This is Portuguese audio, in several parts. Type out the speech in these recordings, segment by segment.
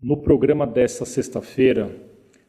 No programa desta sexta-feira,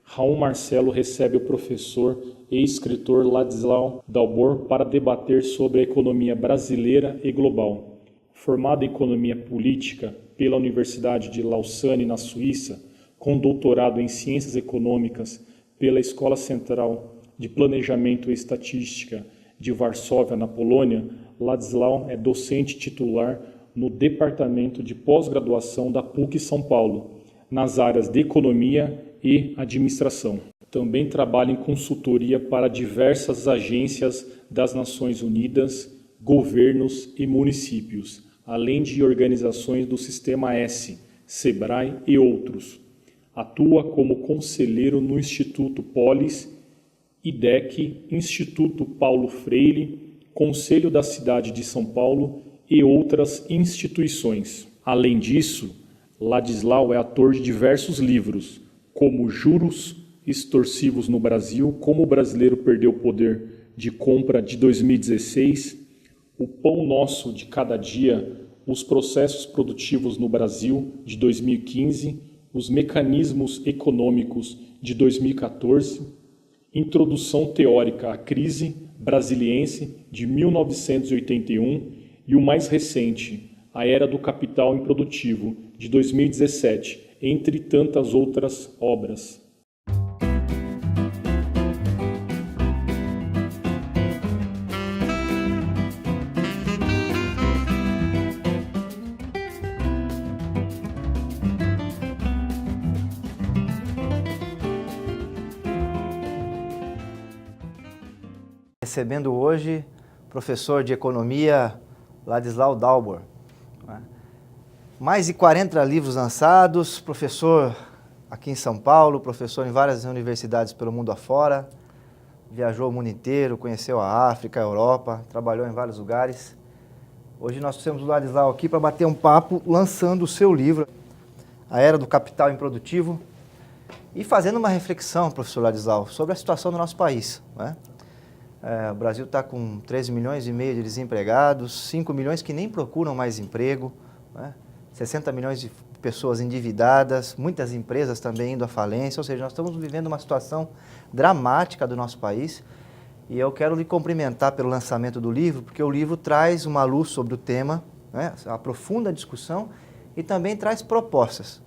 Raul Marcelo recebe o professor e escritor Ladislau Dalbor para debater sobre a economia brasileira e global. Formado em economia política pela Universidade de Lausanne, na Suíça, com doutorado em ciências econômicas pela Escola Central de Planejamento e Estatística de Varsóvia, na Polônia, Ladislau é docente titular no Departamento de Pós-Graduação da PUC São Paulo, nas áreas de Economia e Administração. Também trabalha em consultoria para diversas agências das Nações Unidas, governos e municípios, além de organizações do Sistema S, SEBRAE e outros. Atua como conselheiro no Instituto Polis, IDEC, Instituto Paulo Freire, Conselho da Cidade de São Paulo e outras instituições. Além disso, Ladislau é autor de diversos livros, como Juros Extorsivos no Brasil, Como o Brasileiro Perdeu o Poder de Compra, de 2016, O Pão Nosso de Cada Dia, Os Processos Produtivos no Brasil, de 2015, Os Mecanismos Econômicos, de 2014, Introdução Teórica à Crise Brasiliense, de 1981, e o mais recente, A Era do Capital Improdutivo, de 2017, entre tantas outras obras. Recebendo hoje o professor de Economia Ladislau Dalbor. Mais de 40 livros lançados, professor aqui em São Paulo, professor em várias universidades pelo mundo afora, viajou o mundo inteiro, conheceu a África, a Europa, trabalhou em vários lugares. Hoje nós temos o Ladislau aqui para bater um papo lançando o seu livro, A Era do Capital Improdutivo, e fazendo uma reflexão, professor Ladislau, sobre a situação do nosso país, né? O Brasil está com 13 milhões e meio de desempregados, 5 milhões que nem procuram mais emprego, né? 60 milhões de pessoas endividadas, muitas empresas também indo à falência, ou seja, nós estamos vivendo uma situação dramática do nosso país. E eu quero lhe cumprimentar pelo lançamento do livro, porque o livro traz uma luz sobre o tema, né? Aprofunda a discussão e também traz propostas.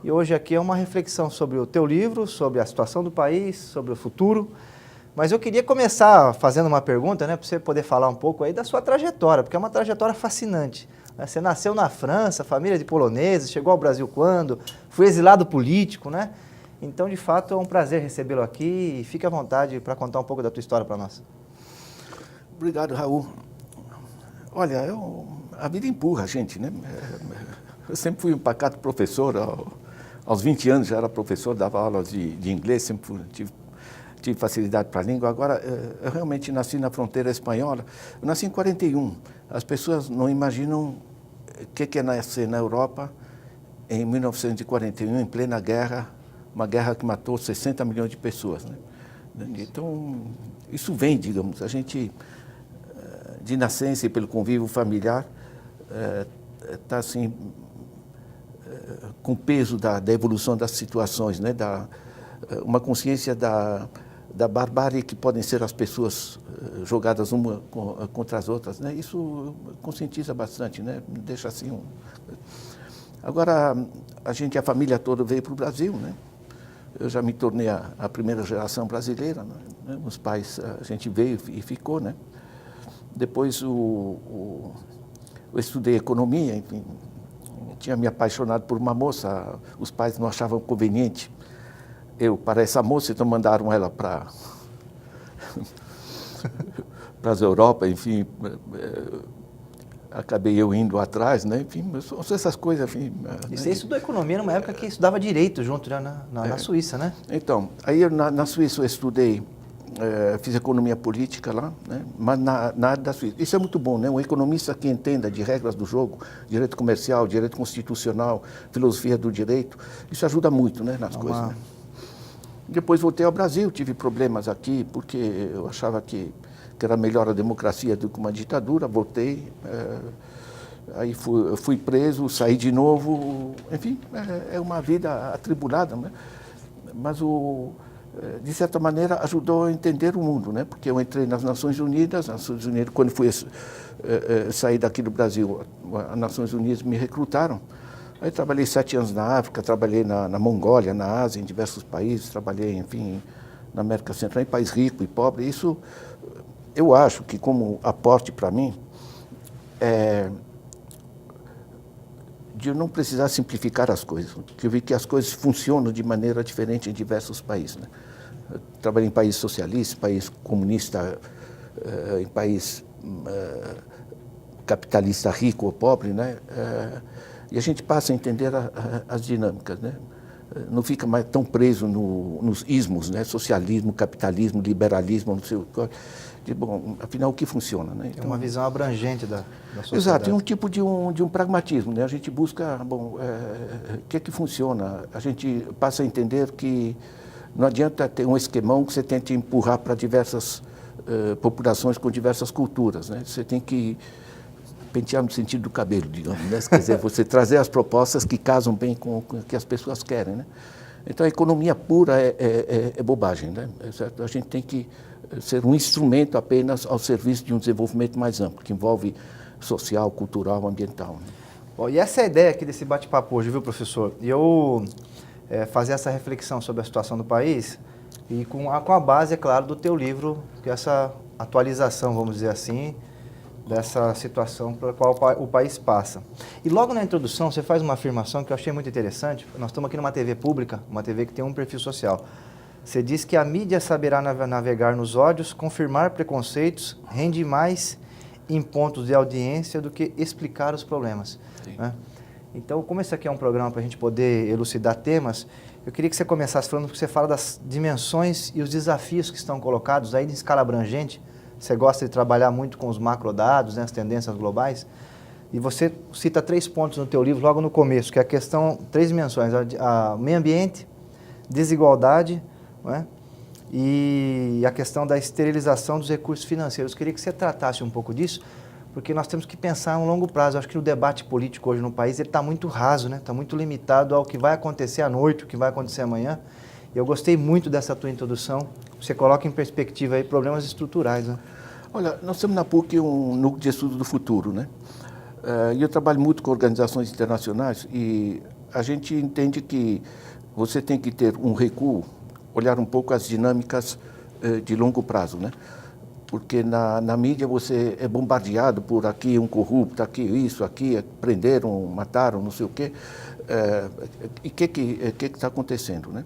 E hoje aqui é uma reflexão sobre o teu livro, sobre a situação do país, sobre o futuro. Mas eu queria começar fazendo uma pergunta, né, para você poder falar um pouco aí da sua trajetória, porque é uma trajetória fascinante. Você nasceu na França, família de poloneses, chegou ao Brasil quando? Foi exilado político, né? Então, de fato, é um prazer recebê-lo aqui e fique à vontade para contar um pouco da tua história para nós. Obrigado, Raul. Olha, a vida empurra a gente, né? Eu sempre fui um pacato professor, aos 20 anos já era professor, dava aulas de inglês, sempre tive facilidade para a língua. Agora, eu realmente nasci na fronteira espanhola. Eu nasci em 41. As pessoas não imaginam o que é nascer na Europa em 1941, em plena guerra, uma guerra que matou 60 milhões de pessoas, né? Então, isso vem, digamos, a gente, de nascença e pelo convívio familiar, está assim, com o peso da evolução das situações, né? Uma consciência da barbárie que podem ser as pessoas jogadas uma contra as outras, né? Isso conscientiza bastante, né? Deixa assim Agora, a família toda veio para o Brasil, né? Eu já me tornei a primeira geração brasileira, né? Os pais, a gente veio e ficou, né? Depois eu estudei economia, enfim, tinha me apaixonado por uma moça, os pais não achavam conveniente para essa moça, então mandaram ela para as Europa, enfim, acabei eu indo atrás, né? Enfim, são essas coisas, enfim. E você estudou economia numa época que estudava direito junto já na Suíça, né? Então, aí na Suíça eu estudei, fiz economia política lá, né? Mas na área da Suíça. Isso é muito bom, né? Um economista que entenda de regras do jogo, direito comercial, direito constitucional, filosofia do direito, isso ajuda muito, né, nas coisas, né? Depois voltei ao Brasil, tive problemas aqui, porque eu achava que era melhor a democracia do que uma ditadura, voltei, Aí fui preso, saí de novo, enfim, é uma vida atribulada, né? Mas de certa maneira ajudou a entender o mundo, né? Porque eu entrei nas Nações Unidas, quando fui sair daqui do Brasil, as Nações Unidas me recrutaram. Aí trabalhei 7 anos na África, trabalhei na Mongólia, na Ásia, em diversos países, trabalhei, enfim, na América Central, em país rico e pobre. Isso, eu acho que como aporte para mim, de eu não precisar simplificar as coisas, porque eu vi que as coisas funcionam de maneira diferente em diversos países, né? Eu trabalhei em país socialista, país comunista, em país capitalista rico ou pobre, né? E a gente passa a entender as dinâmicas, né? Não fica mais tão preso nos ismos, né? Socialismo, capitalismo, liberalismo, não sei o que. Bom, afinal, o que funciona, né? Então, é uma visão abrangente da sociedade. Exato, tem um tipo de um pragmatismo, né? A gente busca, bom, o que é que funciona? A gente passa a entender que não adianta ter um esquemão que você tente empurrar para diversas populações com diversas culturas, né? Você tem que pentear no sentido do cabelo, digamos, né? Quer dizer, você trazer as propostas que casam bem com o que as pessoas querem, né? Então, a economia pura é bobagem, né? Certo? A gente tem que ser um instrumento apenas ao serviço de um desenvolvimento mais amplo, que envolve social, cultural, ambiental, né? Bom, e essa é a ideia aqui desse bate-papo hoje, viu, professor? E eu fazer essa reflexão sobre a situação do país e com a base, é claro, do teu livro, que é essa atualização, vamos dizer assim, dessa situação pela qual o país passa. E logo na introdução você faz uma afirmação que eu achei muito interessante. Nós estamos aqui numa TV pública, uma TV que tem um perfil social. Você diz que a mídia saberá navegar nos ódios, confirmar preconceitos, rende mais em pontos de audiência do que explicar os problemas, né? Então, como esse aqui é um programa para a gente poder elucidar temas, eu queria que você começasse falando, porque você fala das dimensões e os desafios que estão colocados aí em escala abrangente. Você gosta de trabalhar muito com os macrodados, né, as tendências globais, e você cita 3 pontos no teu livro logo no começo, que é a questão, 3 dimensões, a meio ambiente, desigualdade, né, e a questão da esterilização dos recursos financeiros. Eu queria que você tratasse um pouco disso, porque nós temos que pensar a um longo prazo. Eu acho que o debate político hoje no país está muito raso, né? Está muito limitado ao que vai acontecer à noite, o que vai acontecer amanhã. Eu gostei muito dessa tua introdução. Você coloca em perspectiva aí problemas estruturais, né? Olha, nós temos na PUC um núcleo de estudo do futuro, né? E eu trabalho muito com organizações internacionais e a gente entende que você tem que ter um recuo, olhar um pouco as dinâmicas de longo prazo, né? Porque na mídia você é bombardeado por aqui um corrupto, aqui isso, aqui prenderam, mataram, não sei o quê. E o que está acontecendo, né?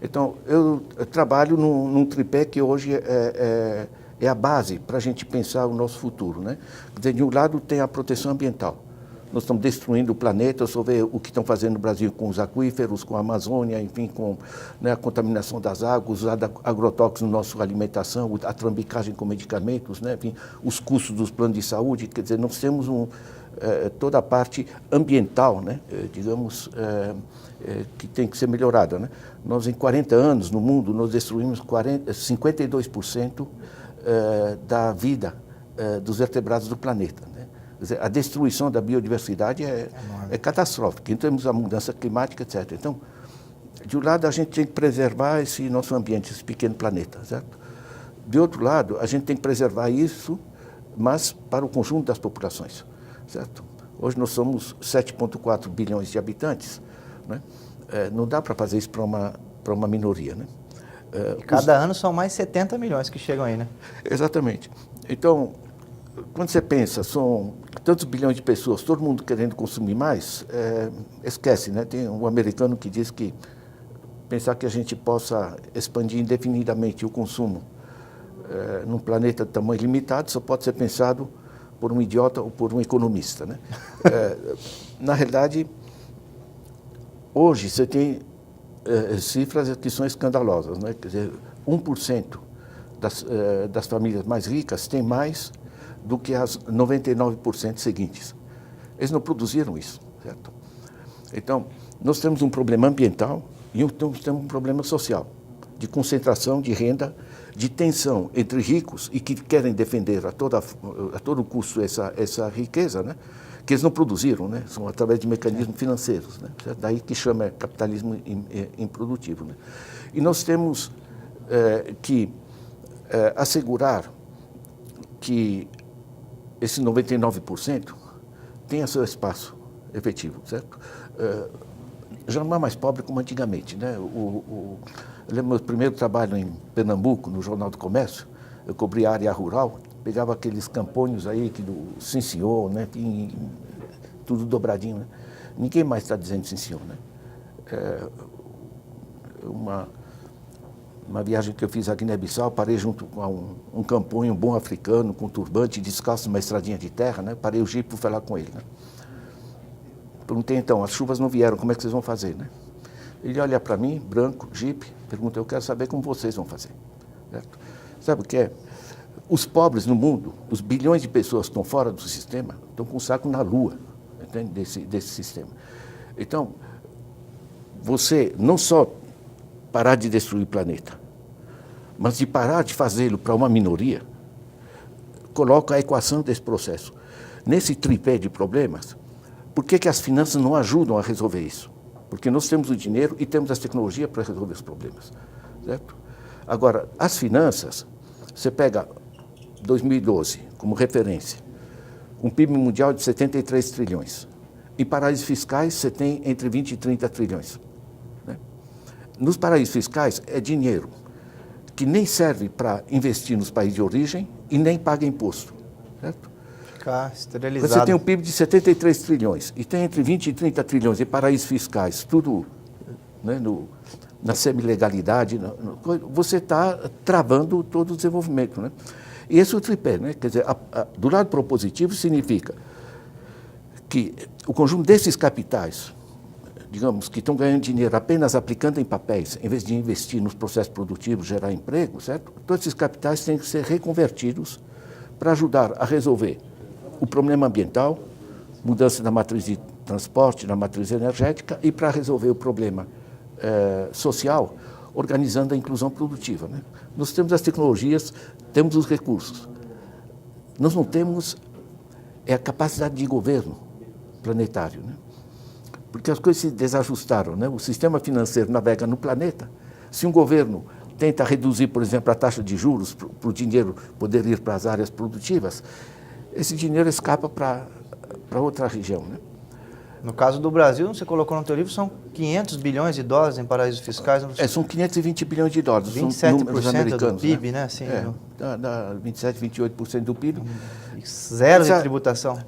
Então, eu trabalho num tripé que hoje é a base para a gente pensar o nosso futuro, né? Quer dizer, de um lado tem a proteção ambiental. Nós estamos destruindo o planeta, só ver o que estão fazendo no Brasil com os aquíferos, com a Amazônia, enfim, com, né, a contaminação das águas, usar agrotóxicos na nossa alimentação, a trambicagem com medicamentos, né, enfim, os custos dos planos de saúde. Quer dizer, nós temos toda a parte ambiental, né, digamos, que tem que ser melhorada, né? Nós, em 40 anos, no mundo, nós destruímos 52% da vida dos vertebrados do planeta, né? Quer dizer, a destruição da biodiversidade é catastrófica, em termos da mudança climática, etc. Então, de um lado, a gente tem que preservar esse nosso ambiente, esse pequeno planeta, certo? De outro lado, a gente tem que preservar isso, mas para o conjunto das populações, certo? Hoje nós somos 7,4 bilhões de habitantes, né? Não dá para fazer isso para uma minoria, né? Cada ano são mais 70 milhões que chegam aí, né? Exatamente. Então, quando você pensa, são tantos bilhões de pessoas, todo mundo querendo consumir mais, esquece, né? Tem um americano que diz que pensar que a gente possa expandir indefinidamente o consumo num planeta de tamanho limitado só pode ser pensado por um idiota ou por um economista, né? Na realidade, hoje você tem cifras que são escandalosas, né? Quer dizer, 1% das famílias mais ricas tem mais do que as 99% seguintes. Eles não produziram isso, certo? Então, nós temos um problema ambiental e temos um problema social, de concentração de renda, de tensão entre ricos e que querem defender a todo custo essa riqueza, né? que eles não produziram, né? São através de mecanismos financeiros, né? Daí que chama capitalismo improdutivo, né? E nós temos que assegurar que esse 99% tenha seu espaço efetivo, certo? Já não é mais pobre como antigamente, né? Eu lembro do meu primeiro trabalho em Pernambuco, no Jornal do Comércio, eu cobri a área rural, pegava aqueles camponhos aí, do sim senhor, né? Tudo dobradinho, né? Ninguém mais está dizendo sim senhor, né? Uma viagem que eu fiz à Guiné-Bissau, parei junto com um camponho, um bom africano, com turbante, descalço numa estradinha de terra, né? Parei o jipe para falar com ele, né? Perguntei então, as chuvas não vieram, como é que vocês vão fazer, né? Ele olha para mim, branco, jipe, pergunta, eu quero saber como vocês vão fazer, certo? Sabe o que é? Os pobres no mundo, os bilhões de pessoas que estão fora do sistema, estão com o saco na lua, entende? Desse sistema. Então, você não só parar de destruir o planeta, mas de parar de fazê-lo para uma minoria, coloca a equação desse processo. Nesse tripé de problemas, por que as finanças não ajudam a resolver isso? Porque nós temos o dinheiro e temos as tecnologias para resolver os problemas, certo? Agora, as finanças, você pega 2012 como referência, um PIB mundial de 73 trilhões. Em paraísos fiscais, você tem entre 20 e 30 trilhões. Né? Nos paraísos fiscais, é dinheiro que nem serve para investir nos países de origem e nem paga imposto, certo? Ficar esterilizado. Você tem um PIB de 73 trilhões e tem entre 20 e 30 trilhões em paraísos fiscais, tudo, né, na semi-legalidade, você está travando todo o desenvolvimento, né? E esse é o tripé, né? Quer dizer, do lado propositivo significa que o conjunto desses capitais, digamos, que estão ganhando dinheiro apenas aplicando em papéis, em vez de investir nos processos produtivos, gerar emprego, certo? Todos esses capitais têm que ser reconvertidos para ajudar a resolver o problema ambiental, mudança na matriz de transporte, na matriz energética, e para resolver o problema social, organizando a inclusão produtiva, né? Nós temos as tecnologias, temos os recursos. Nós não temos a capacidade de governo planetário, né? Porque as coisas se desajustaram, né? O sistema financeiro navega no planeta. Se um governo tenta reduzir, por exemplo, a taxa de juros para o dinheiro poder ir para as áreas produtivas, esse dinheiro escapa para outra região, né? No caso do Brasil, você colocou no teu livro, são 500 bilhões de dólares em paraísos fiscais. São 520 bilhões de dólares, 27% são números americanos, do PIB, né? Assim, dá 27, 28% do PIB. Zero de tributação.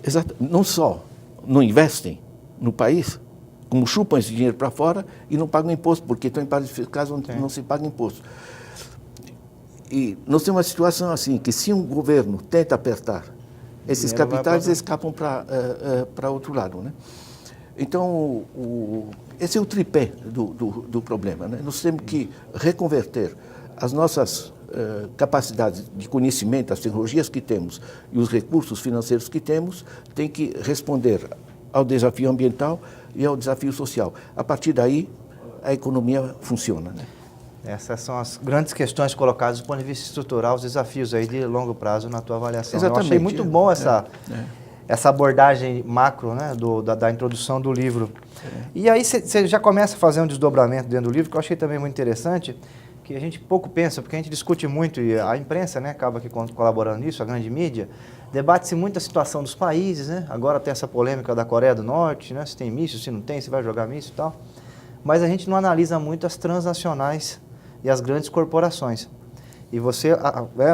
Exato. Não só não investem no país, como chupam esse dinheiro para fora e não pagam imposto, porque estão em paraísos fiscais onde não se paga imposto. E nós temos uma situação assim, que se um governo tenta apertar esses capitais, escapam para outro lado, né? Então, esse é o tripé do problema, né? Nós temos que reconverter as nossas capacidades de conhecimento, as tecnologias que temos e os recursos financeiros que temos, tem que responder ao desafio ambiental e ao desafio social. A partir daí, a economia funciona, né? Essas são as grandes questões colocadas do ponto de vista estrutural, os desafios aí de longo prazo na tua avaliação. Exatamente. Eu achei muito bom essa abordagem macro, né, da introdução do livro. E aí você já começa a fazer um desdobramento dentro do livro, que eu achei também muito interessante, que a gente pouco pensa, porque a gente discute muito, e a imprensa, né, acaba aqui colaborando nisso, a grande mídia, debate-se muito a situação dos países, né? Agora tem essa polêmica da Coreia do Norte, né? Se tem míssil, se não tem, se vai jogar míssil e tal. Mas a gente não analisa muito as transnacionais e as grandes corporações. E você,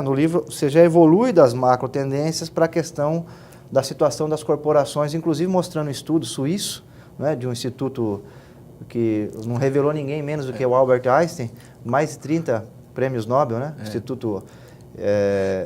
no livro, você já evolui das macro tendências para a questão da situação das corporações, inclusive mostrando um estudo suíço, né, de um instituto que não revelou ninguém menos do que o Albert Einstein, mais de 30 prêmios Nobel, né?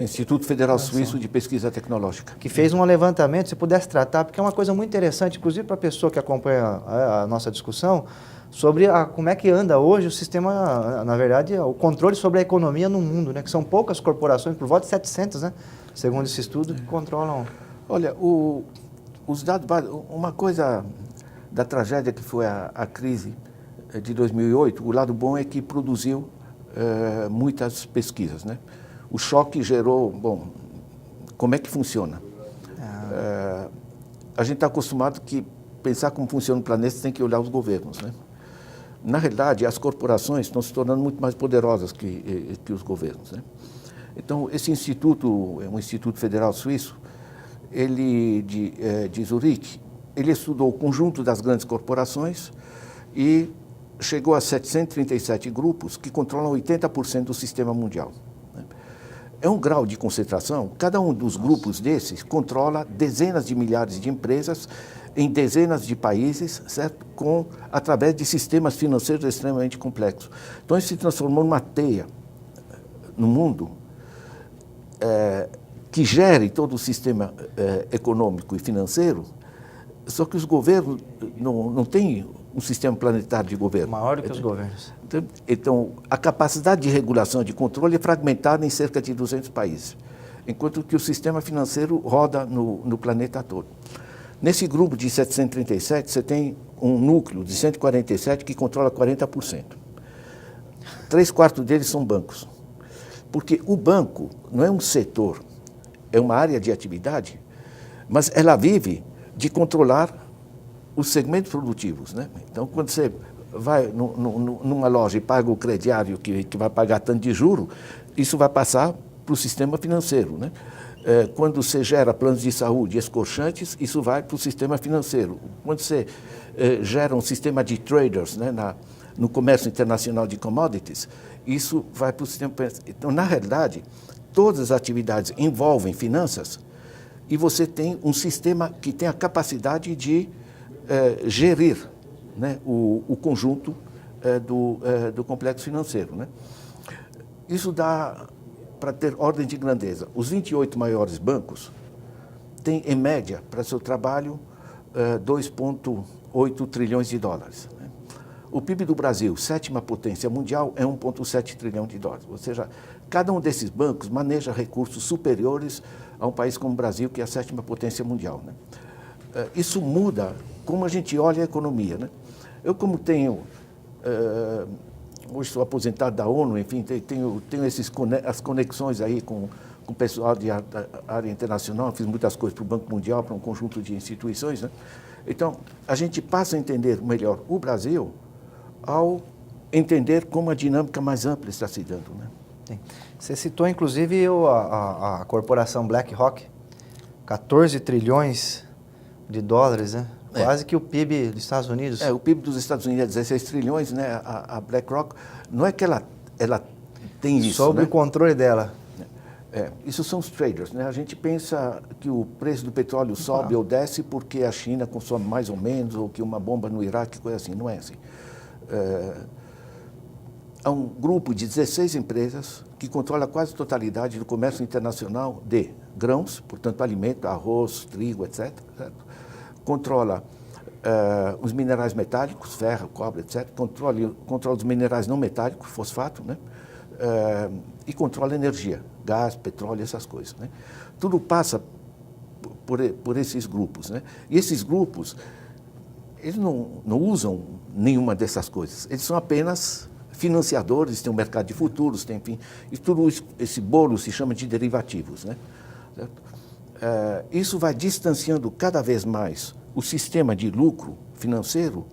Instituto Federal Suíço de Pesquisa Tecnológica. Que fez um levantamento, se pudesse tratar, porque é uma coisa muito interessante, inclusive para a pessoa que acompanha a nossa discussão, sobre como é que anda hoje o sistema, na verdade, o controle sobre a economia no mundo, né? Que são poucas corporações, por volta de 700, né? Segundo esse estudo, que controlam... Olha, os dados... Uma coisa da tragédia que foi a crise de 2008, o lado bom é que produziu muitas pesquisas, né? O choque gerou... Bom, como é que funciona? A gente está acostumado que pensar como funciona o planeta, você tem que olhar os governos, né? Na realidade, as corporações estão se tornando muito mais poderosas que os governos, né? Então, esse instituto, é um instituto federal suíço, ele de Zurique, ele estudou o conjunto das grandes corporações e chegou a 737 grupos que controlam 80% do sistema mundial. É um grau de concentração. Cada um dos grupos desses controla dezenas de milhares de empresas em dezenas de países, certo? Através de sistemas financeiros extremamente complexos. Então, isso se transformou numa teia no mundo que gere todo o sistema econômico e financeiro, só que os governos não têm um sistema planetário de governo. Maior do que os governos. Então, a capacidade de regulação e de controle é fragmentada em cerca de 200 países, enquanto que o sistema financeiro roda no planeta todo. Nesse grupo de 737, você tem um núcleo de 147 que controla 40%. 3/4 deles são bancos. Porque o banco não é um setor, é uma área de atividade, mas ela vive de controlar os segmentos produtivos, né? Então, quando você vai numa loja e paga o crediário que vai pagar tanto de juro, isso vai passar para o sistema financeiro, né? Quando você gera planos de saúde escorchantes, isso vai para o sistema financeiro. Quando você gera um sistema de traders, né, no comércio internacional de commodities, isso vai para o sistema financeiro. Então, na realidade, todas as atividades envolvem finanças e você tem um sistema que tem a capacidade de gerir, né, o conjunto do complexo financeiro, né? Isso dá para ter ordem de grandeza. Os 28 maiores bancos têm, em média, para seu trabalho, 2,8 trilhões de dólares. Né? O PIB do Brasil, sétima potência mundial, é 1,7 trilhão de dólares. Ou seja, cada um desses bancos maneja recursos superiores a um país como o Brasil, que é a sétima potência mundial, né? Isso muda como a gente olha a economia, né? Eu, como tenho... hoje sou aposentado da ONU, enfim, tenho as conexões aí com o pessoal da área internacional, fiz muitas coisas para o Banco Mundial, para um conjunto de instituições, né? Então, a gente passa a entender melhor o Brasil ao entender como a dinâmica mais ampla está se dando, né? Sim. Você citou, inclusive, a corporação BlackRock, 14 trilhões de dólares, né? Quase que o PIB dos Estados Unidos. O PIB dos Estados Unidos é 16 trilhões, né? A BlackRock, não é que ela tem isso, sob, né, o controle dela. Isso são os traders, né? A gente pensa que o preço do petróleo sobe ou desce porque a China consome mais ou menos, ou que uma bomba no Iraque, coisa assim. Não é assim. Há um grupo de 16 empresas que controla quase a totalidade do comércio internacional de grãos, portanto, alimento, arroz, trigo, etc. Certo? Controla os minerais metálicos, ferro, cobre, etc. Controla os minerais não metálicos, fosfato, né? E controla energia, gás, petróleo, essas coisas, né? Tudo passa por esses grupos, né? E esses grupos, eles não usam nenhuma dessas coisas. Eles são apenas financiadores, tem um mercado de futuros, tem, enfim, e tudo esse bolo se chama de derivativos, né? Certo? Isso vai distanciando cada vez mais o sistema de lucro financeiro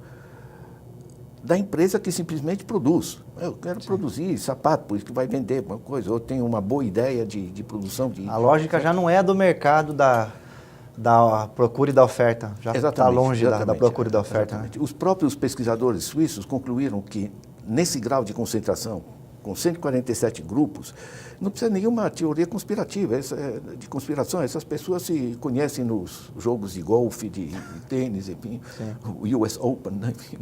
da empresa que simplesmente produz. Eu quero produzir sapato, por isso que vai vender alguma coisa, ou tenho uma boa ideia de produção de... A lógica já não é do mercado da procura e da oferta, já está longe da procura e da oferta. Né? Os próprios pesquisadores suíços concluíram que nesse grau de concentração, com 147 grupos, não precisa nenhuma teoria conspirativa, de conspiração. Essas pessoas se conhecem nos jogos de golfe, de tênis, enfim, sim, o US Open, né? Enfim,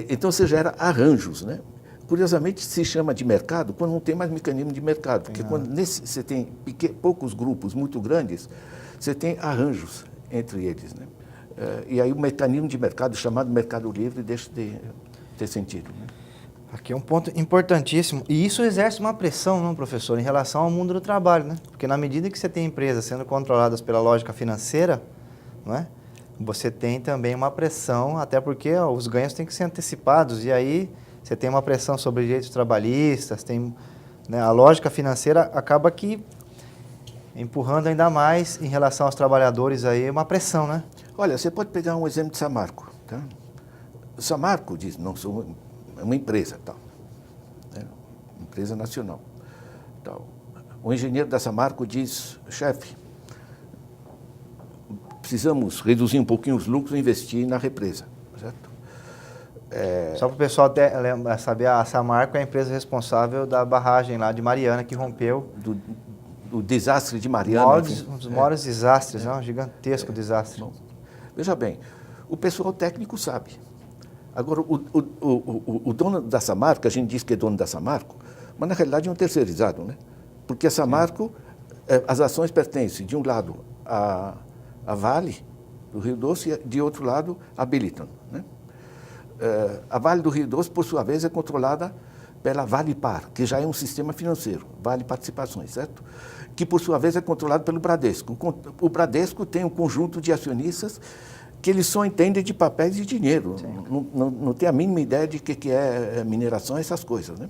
então você gera arranjos, né? Curiosamente se chama de mercado quando não tem mais mecanismo de mercado, porque quando você tem poucos grupos muito grandes, você tem arranjos entre eles, né? E aí o mecanismo de mercado, chamado mercado livre, deixa de ter sentido, né? Aqui é um ponto importantíssimo, e isso exerce uma pressão, não, professor, em relação ao mundo do trabalho, né? Porque na medida que você tem empresas sendo controladas pela lógica financeira, não é? Você tem também uma pressão, até porque os ganhos têm que ser antecipados, e aí você tem uma pressão sobre direitos trabalhistas, tem, né, a lógica financeira acaba que empurrando ainda mais em relação aos trabalhadores aí uma pressão, né? Olha, você pode pegar um exemplo de Samarco, tá? Samarco diz, não sou uma empresa, tal, né? Empresa nacional, tal. O engenheiro da Samarco diz, chefe, precisamos reduzir um pouquinho os lucros e investir na represa, certo? Só para o pessoal saber, a Samarco é a empresa responsável da barragem lá de Mariana, que rompeu. Do desastre de Mariana. Um dos maiores desastres, um gigantesco desastre. Bom, veja bem, o pessoal técnico sabe. Agora, o dono da Samarco, a gente diz que é dono da Samarco, mas na realidade é um terceirizado, né? Porque a Samarco, as ações pertencem, de um lado, a Vale do Rio Doce e, de outro lado, a Billiton, né? A Vale do Rio Doce, por sua vez, é controlada pela Vale Par, que já é um sistema financeiro, Vale Participações, certo? Que, por sua vez, é controlado pelo Bradesco. O Bradesco tem um conjunto de acionistas que eles só entendem de papéis e dinheiro, não tem a mínima ideia de que é mineração, essas coisas, né?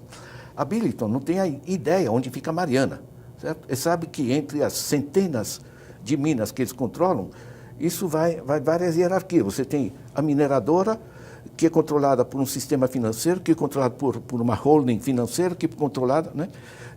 A Billiton não tem a ideia onde fica a Mariana, certo? Ele sabe que entre as centenas de minas que eles controlam, isso vai várias hierarquias. Você tem a mineradora, que é controlada por um sistema financeiro, que é controlado por uma holding financeira, que é controlada, né?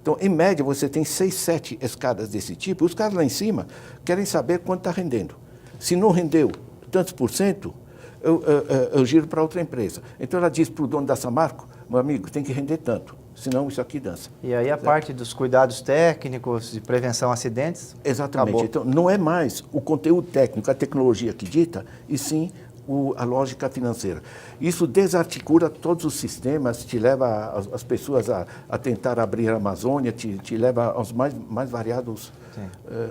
Então, em média, você tem 6, 7 escadas desse tipo. Os caras lá em cima querem saber quanto está rendendo. Se não rendeu tantos por cento, eu giro para outra empresa. Então, ela diz para o dono da Samarco, meu amigo, tem que render tanto, senão isso aqui dança. E aí a parte dos cuidados técnicos, de prevenção a acidentes? Exatamente. Acabou. Então, não é mais o conteúdo técnico, a tecnologia que dita, e sim a lógica financeira. Isso desarticula todos os sistemas, te leva as pessoas a tentar abrir a Amazônia, te leva aos mais variados...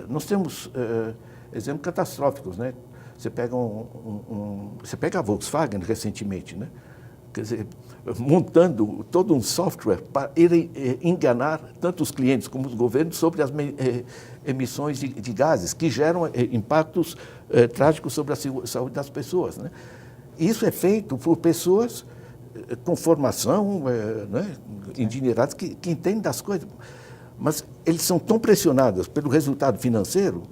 nós temos exemplos catastróficos, né? Você pega você pega a Volkswagen recentemente, né? Quer dizer, montando todo um software para enganar tanto os clientes como os governos sobre as emissões de gases, que geram impactos trágicos sobre a saúde das pessoas, né? Isso é feito por pessoas com formação, né, endinheiradas, que entendem das coisas. Mas eles são tão pressionados pelo resultado financeiro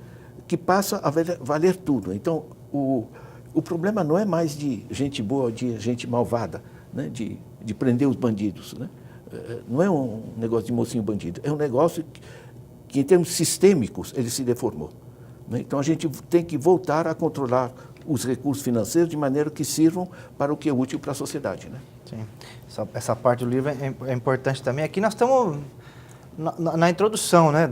que passa a valer tudo. Então, o problema não é mais de gente boa ou de gente malvada, né, de prender os bandidos, né? Não é um negócio de mocinho bandido, é um negócio que em termos sistêmicos, ele se deformou, né? Então, a gente tem que voltar a controlar os recursos financeiros de maneira que sirvam para o que é útil para a sociedade, né? Sim. Essa parte do livro é importante também. Aqui nós estamos na introdução, né,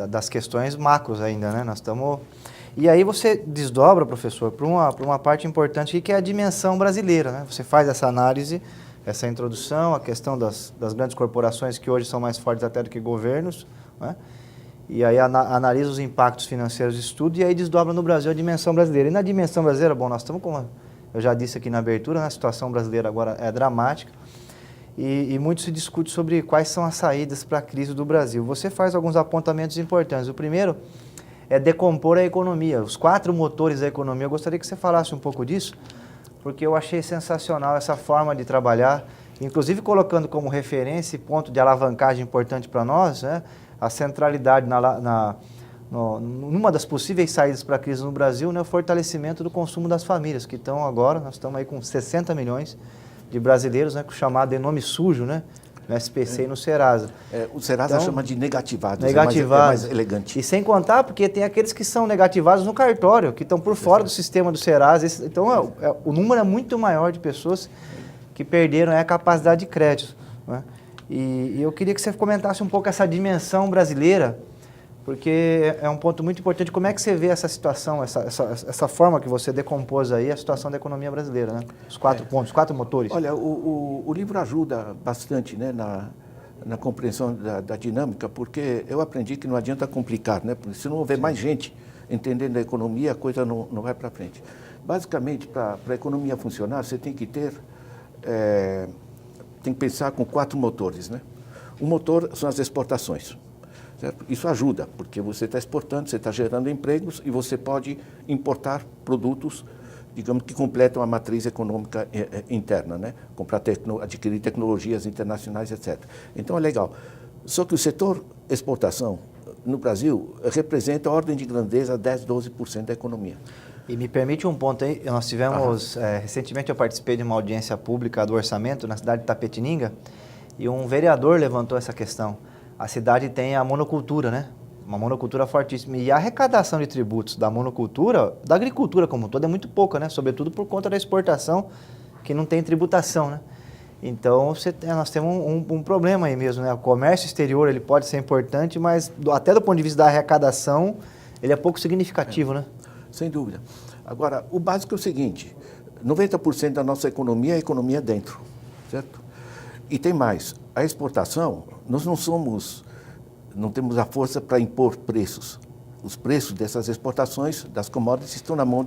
das questões macros ainda, né? Nós estamos... E aí você desdobra, professor, para uma parte importante aqui, que é a dimensão brasileira, né? Você faz essa análise, essa introdução, a questão das grandes corporações que hoje são mais fortes até do que governos, né? E aí analisa os impactos financeiros do estudo e aí desdobra no Brasil a dimensão brasileira. E na dimensão brasileira, bom, nós estamos, como eu já disse aqui na abertura, né, a situação brasileira agora é dramática e muito se discute sobre quais são as saídas para a crise do Brasil. Você faz alguns apontamentos importantes. O primeiro é decompor a economia, os 4 motores da economia. Eu gostaria que você falasse um pouco disso, porque eu achei sensacional essa forma de trabalhar, inclusive colocando como referência e ponto de alavancagem importante para nós, né, a centralidade numa das possíveis saídas para a crise no Brasil, né, o fortalecimento do consumo das famílias, que estão agora, nós estamos aí com 60 milhões de brasileiros, né, com o chamado de nome sujo, né, no SPC e no Serasa. O Serasa chama de negativados, é mais elegante. E sem contar, porque tem aqueles que são negativados no cartório, que estão por fora do sistema do Serasa. Então, o número é muito maior de pessoas que perderam a capacidade de crédito, né? E eu queria que você comentasse um pouco essa dimensão brasileira, porque é um ponto muito importante. Como é que você vê essa situação, essa forma que você decompôs aí, a situação da economia brasileira, né? Os 4 pontos, os 4 motores. Olha, o livro ajuda bastante, né, na compreensão da dinâmica, porque eu aprendi que não adianta complicar, né? Porque se não houver mais gente entendendo a economia, a coisa não vai para frente. Basicamente, para a economia funcionar, você tem que pensar com 4 motores, né? O motor são as exportações. Certo? Isso ajuda, porque você está exportando, você está gerando empregos e você pode importar produtos, digamos, que completam a matriz econômica interna, né? Adquirir tecnologias internacionais, etc. Então é legal. Só que o setor exportação no Brasil, representa a ordem de grandeza 10, 12% da economia. E me permite um ponto aí, nós tivemos, recentemente eu participei de uma audiência pública do orçamento na cidade de Tapetininga, e um vereador levantou essa questão. A cidade tem a monocultura, né? Uma monocultura fortíssima. E a arrecadação de tributos da monocultura, da agricultura como um todo, é muito pouca, né? Sobretudo por conta da exportação, que não tem tributação, né? Então, nós temos um problema aí mesmo, né? O comércio exterior, ele pode ser importante, mas até do ponto de vista da arrecadação, ele é pouco significativo, né? Sem dúvida. Agora, o básico é o seguinte, 90% da nossa economia é economia dentro, certo? E tem mais, a exportação, nós não temos a força para impor preços. Os preços dessas exportações, das commodities, estão na mão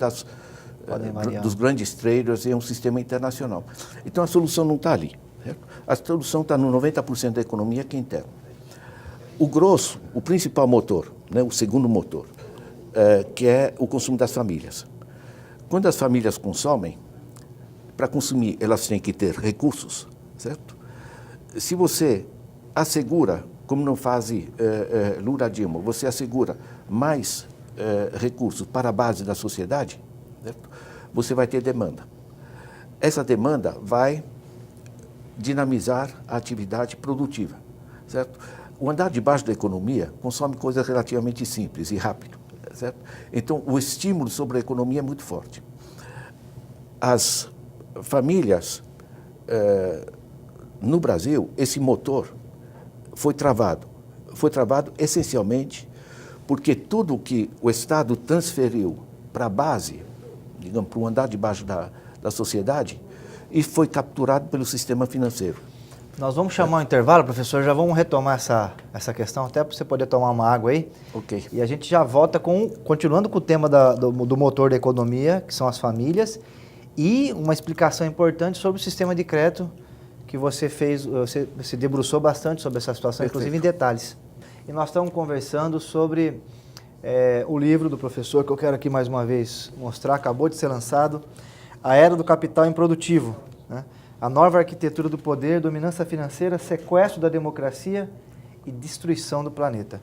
dos grandes traders e é um sistema internacional. Então, a solução não está ali, certo? A solução está no 90% da economia que é interna. O grosso, o principal motor, né, o segundo motor, que é o consumo das famílias. Quando as famílias consomem, para consumir elas têm que ter recursos, certo? Se você assegura, como não faz Lula Dilma, você assegura mais recursos para a base da sociedade, certo? Você vai ter demanda. Essa demanda vai dinamizar a atividade produtiva, certo? O andar de baixo da economia consome coisas relativamente simples e rápido. Certo? Então, o estímulo sobre a economia é muito forte. As famílias, no Brasil, esse motor foi travado. Foi travado essencialmente porque tudo que o Estado transferiu para a base, digamos, para o andar de baixo da sociedade, e foi capturado pelo sistema financeiro. Nós vamos chamar um intervalo, professor, já vamos retomar essa questão, até para você poder tomar uma água aí. Ok. E a gente já volta continuando com o tema do motor da economia, que são as famílias, e uma explicação importante sobre o sistema de crédito que você fez, você se debruçou bastante sobre essa situação, Perfeito. Inclusive em detalhes. E nós estamos conversando sobre o livro do professor, que eu quero aqui mais uma vez mostrar, acabou de ser lançado, A Era do Capital Improdutivo, né? A nova arquitetura do poder, dominância financeira, sequestro da democracia e destruição do planeta.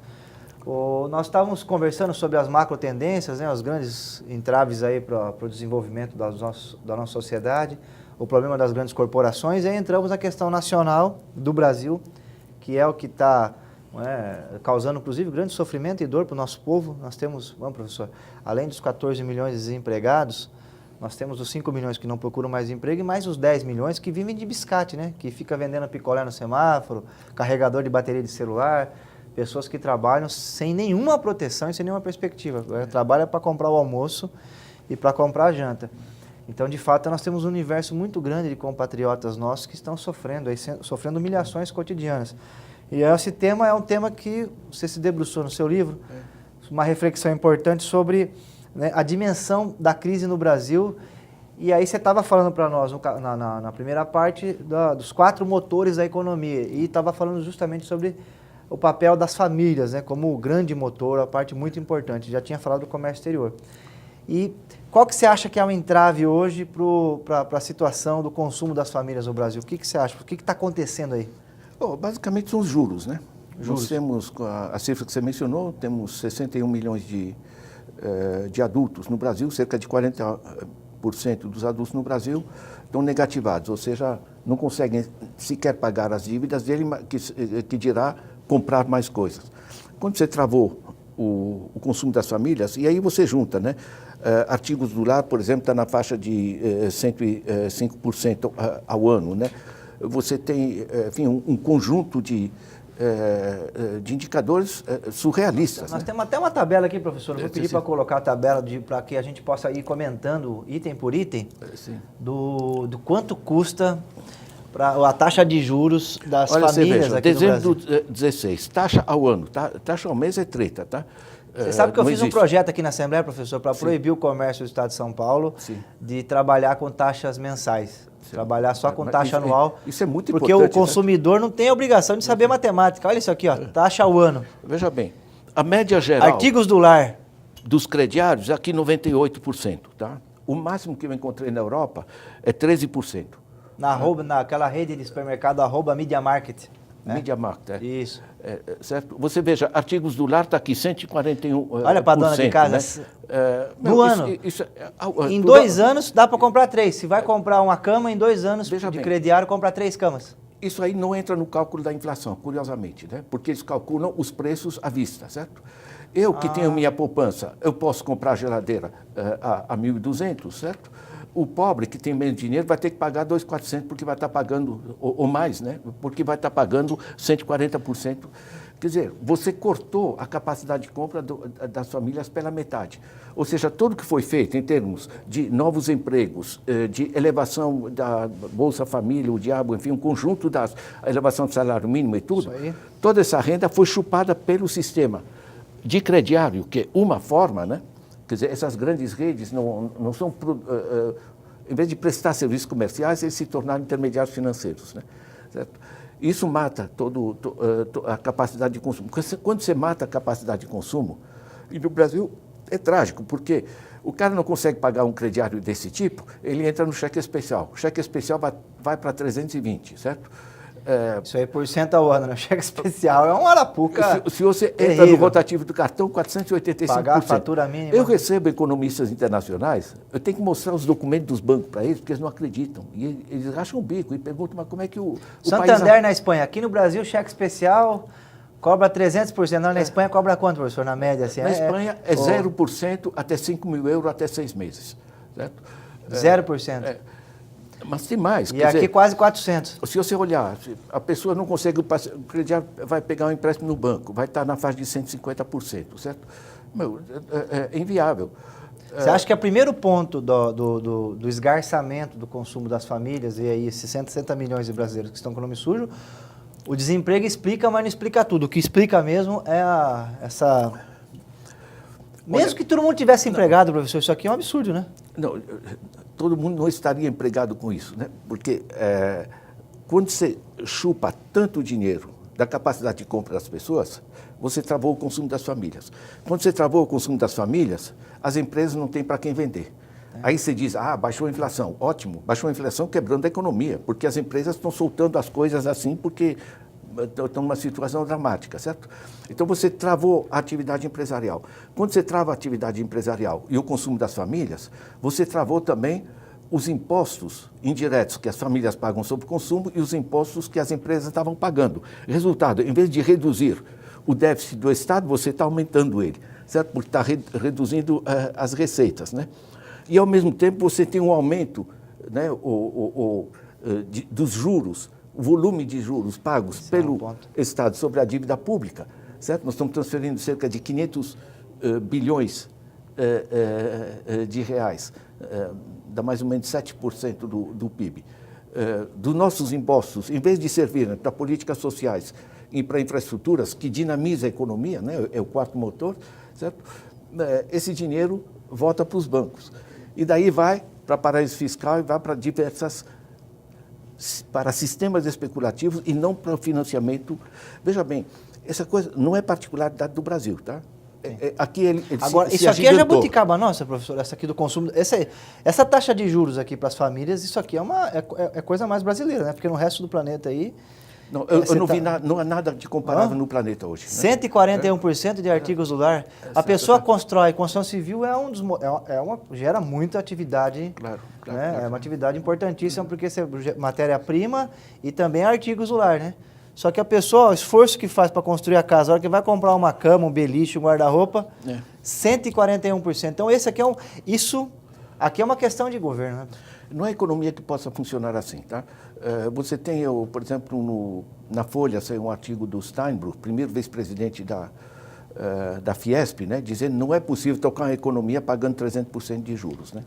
Nós estávamos conversando sobre as macro tendências, né, os grandes entraves aí para o desenvolvimento da nossa sociedade, o problema das grandes corporações, e aí entramos na questão nacional do Brasil, que é o que está causando, inclusive, grande sofrimento e dor para o nosso povo. Nós temos, professor, além dos 14 milhões de desempregados, nós temos os 5 milhões que não procuram mais emprego e mais os 10 milhões que vivem de biscate, né? Que fica vendendo picolé no semáforo, carregador de bateria de celular, pessoas que trabalham sem nenhuma proteção e sem nenhuma perspectiva. Trabalha para comprar o almoço e para comprar a janta. Então, de fato, nós temos um universo muito grande de compatriotas nossos que estão sofrendo humilhações cotidianas. E esse tema é um tema que você se debruçou no seu livro, uma reflexão importante sobre, né, a dimensão da crise no Brasil. E aí você estava falando para nós, na primeira parte, dos 4 motores da economia, e estava falando justamente sobre o papel das famílias, né, como o grande motor, a parte muito importante. Já tinha falado do comércio exterior. E qual que você acha que é o entrave hoje para a situação do consumo das famílias no Brasil? O que você acha? O que está acontecendo aí? Basicamente são os juros, né? Juros. Nós temos, a cifra que você mencionou, temos 61 milhões de adultos no Brasil, cerca de 40% dos adultos no Brasil estão negativados, ou seja, não conseguem sequer pagar as dívidas dele, que dirá comprar mais coisas. Quando você travou o consumo das famílias, e aí você junta, né? Artigos do lar, por exemplo, está na faixa de 105% ao ano, né? Você tem, enfim, um conjunto de indicadores surrealistas. Nós né? temos até uma tabela aqui, professor. Eu vou pedir para colocar a tabela para que a gente possa ir comentando item por item do quanto custa a taxa de juros das famílias aqui no Brasil. Dezembro de 16, taxa ao ano, taxa ao mês é treta, tá? Você sabe que eu fiz um projeto aqui na Assembleia, professor, para proibir o comércio do Estado de São Paulo de trabalhar com taxas mensais. Trabalhar só com taxa anual. Isso é muito importante. Porque o consumidor não tem a obrigação de saber matemática. Olha isso aqui, ó, taxa ao ano. Veja bem, a média geral... Artigos do lar. Dos crediários, aqui 98%, tá? O máximo que eu encontrei na Europa é 13%. Naquela rede de supermercado, @Media Market. Media Markt, Isso. Certo? Você veja, artigos do lar está aqui, 141%. Olha para a dona de casa. Né? No ano. Em 2 anos dá para comprar 3. Se vai comprar uma cama, em 2 anos Veja de bem. crediário, compra 3 camas. Isso aí não entra no cálculo da inflação, curiosamente, né? Porque eles calculam os preços à vista, certo? Eu que tenho minha poupança, eu posso comprar a geladeira a 1.200, certo? O pobre que tem menos dinheiro vai ter que pagar 2.400 porque vai estar pagando, ou mais, né? Porque vai estar pagando 140%. Quer dizer, você cortou a capacidade de compra das famílias pela metade. Ou seja, tudo que foi feito em termos de novos empregos, de elevação da Bolsa Família, o diabo, enfim, um conjunto da elevação do salário mínimo e tudo, toda essa renda foi chupada pelo sistema de crediário, que é uma forma, né? Quer dizer, essas grandes redes não são, em vez de prestar serviços comerciais, eles se tornaram intermediários financeiros, né? Certo? Isso mata a capacidade de consumo. Quando você mata a capacidade de consumo, e no Brasil é trágico, porque o cara não consegue pagar um crediário desse tipo, ele entra no cheque especial. O cheque especial vai para 320, certo? Isso aí por cento ao ano, né? Cheque especial é uma arapuca. Se você entra terrível. no rotativo do cartão, 485%. Pagar a fatura mínima. Eu recebo economistas internacionais, eu tenho que mostrar os documentos dos bancos para eles, porque eles não acreditam. E eles acham um bico e perguntam, mas como é que o Santander país... na Espanha. Aqui no Brasil, cheque especial cobra 300%. Não, na Espanha cobra quanto, professor, na média? Assim, Na Espanha é 0% até 5 mil euros até 6 meses. Certo? 0%. Mas tem mais. E aqui quase 400. Se você olhar, a pessoa não consegue, o crediário vai pegar um empréstimo no banco, vai estar na faixa de 150%, certo? Meu, é inviável. Você acha que é o primeiro ponto do esgarçamento do consumo das famílias, e aí esses 160 milhões de brasileiros que estão com o nome sujo, o desemprego explica, mas não explica tudo. O que explica mesmo é essa... Mesmo que todo mundo tivesse empregado, professor, isso aqui é um absurdo, né? Não, todo mundo não estaria empregado com isso, né? Porque quando você chupa tanto dinheiro da capacidade de compra das pessoas, você travou o consumo das famílias. Quando você travou o consumo das famílias, as empresas não têm para quem vender. Aí você diz, baixou a inflação. Ótimo, baixou a inflação quebrando a economia, porque as empresas estão soltando as coisas assim porque estão numa situação dramática, certo? Então você travou a atividade empresarial. Quando você trava a atividade empresarial e o consumo das famílias, você travou também os impostos indiretos que as famílias pagam sobre o consumo e os impostos que as empresas estavam pagando. Resultado, em vez de reduzir o déficit do Estado, você está aumentando ele, certo? Porque está reduzindo as receitas, né? E, ao mesmo tempo, você tem um aumento, né, dos juros, o volume de juros pagos pelo Estado sobre a dívida pública, certo? Nós estamos transferindo cerca de 500 bilhões de reais, dá mais ou menos 7% do PIB. Dos nossos impostos, em vez de servirem para políticas sociais e para infraestruturas que dinamizam a economia, né, é o quarto motor, certo? Esse dinheiro volta para os bancos. E daí vai para paraíso fiscal e vai para sistemas especulativos e não para o financiamento. Veja bem, essa coisa não é particularidade do Brasil, tá? Aqui ele Agora, isso aqui é jabuticaba nossa, professor, essa aqui do consumo. Essa taxa de juros aqui para as famílias, isso aqui é coisa mais brasileira, né? Porque no resto do planeta aí... Não, eu não vi não há nada de comparável no planeta hoje. Né? 141% de artigos do lar. A pessoa constrói, construção civil gera muita atividade. Claro, né? claro. É uma atividade importantíssima porque você matéria-prima e também artigos do lar, né? Só que a pessoa, o esforço que faz para construir a casa, a hora que vai comprar uma cama, um beliche, um guarda-roupa, 141%. Então esse aqui isso aqui é uma questão de governo, né? Não é economia que possa funcionar assim, tá? Você tem, por exemplo, na Folha, saiu um artigo do Steinbrück, primeiro vice-presidente da Fiesp, né, dizendo que não é possível tocar uma economia pagando 300% de juros, né?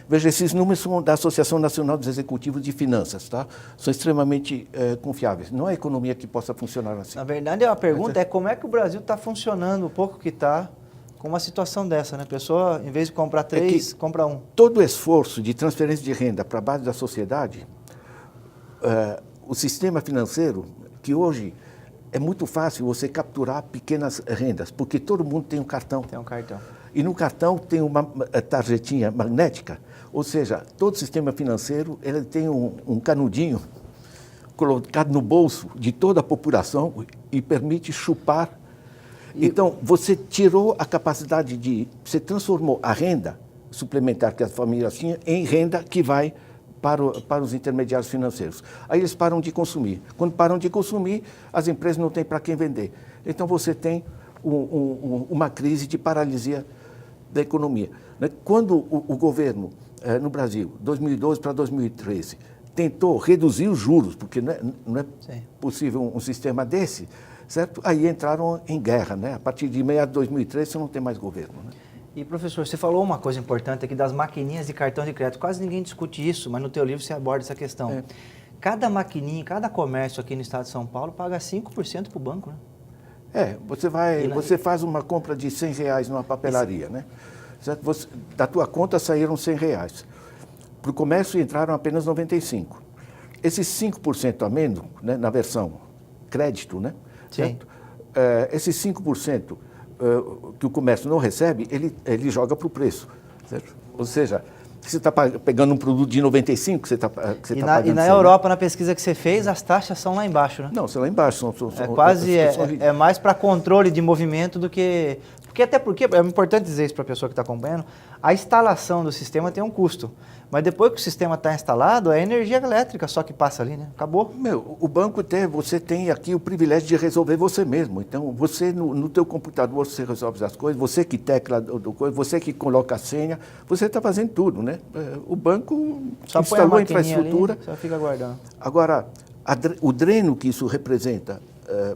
Veja, esses números são da Associação Nacional dos Executivos de Finanças, tá? São extremamente confiáveis. Não é economia que possa funcionar assim. Na verdade, a pergunta é como é que o Brasil está funcionando, o pouco que está, com uma situação dessa, né? A pessoa, em vez de comprar 3, compra 1. Todo o esforço de transferência de renda para a base da sociedade, o sistema financeiro, que hoje é muito fácil você capturar pequenas rendas, porque todo mundo tem um cartão. Tem um cartão. E no cartão tem uma tarjetinha magnética, ou seja, todo sistema financeiro ele tem um canudinho colocado no bolso de toda a população e permite chupar. Então, você tirou a capacidade você transformou a renda suplementar que as famílias tinham em renda que vai para os intermediários financeiros. Aí eles param de consumir. Quando param de consumir, as empresas não têm para quem vender. Então, você tem uma crise de paralisia da economia. Quando o governo, no Brasil, 2012 para 2013, tentou reduzir os juros, porque não é possível um sistema desse, certo? Aí entraram em guerra, né? A partir de meados de 2013 você não tem mais governo, né? E professor, você falou uma coisa importante aqui das maquininhas de cartão de crédito. Quase ninguém discute isso, mas no teu livro você aborda essa questão. Cada maquininha, cada comércio aqui no estado de São Paulo paga 5% para o banco, né? Você faz uma compra de R$100 numa papelaria, né? Certo? Da tua conta saíram R$100. Para o comércio entraram apenas 95. Esses 5% a menos, né, na versão crédito, né? Certo? Esses 5% que o comércio não recebe, ele joga para o preço. Certo? Ou seja, você está pegando um produto de 95 que você está pagando. E na Europa, na pesquisa que você fez, as taxas são lá embaixo, né? Não, são lá embaixo. É mais para controle de movimento do que... Até porque, é importante dizer isso para a pessoa que está acompanhando, a instalação do sistema tem um custo. Mas depois que o sistema está instalado, é energia elétrica só que passa ali, né? Acabou. O banco você tem aqui o privilégio de resolver você mesmo. Então, você no teu computador, você resolve as coisas, você que tecla você que coloca a senha, você está fazendo tudo, né? O banco só instalou a infraestrutura. Ali, só fica aguardando. Agora, o dreno que isso representa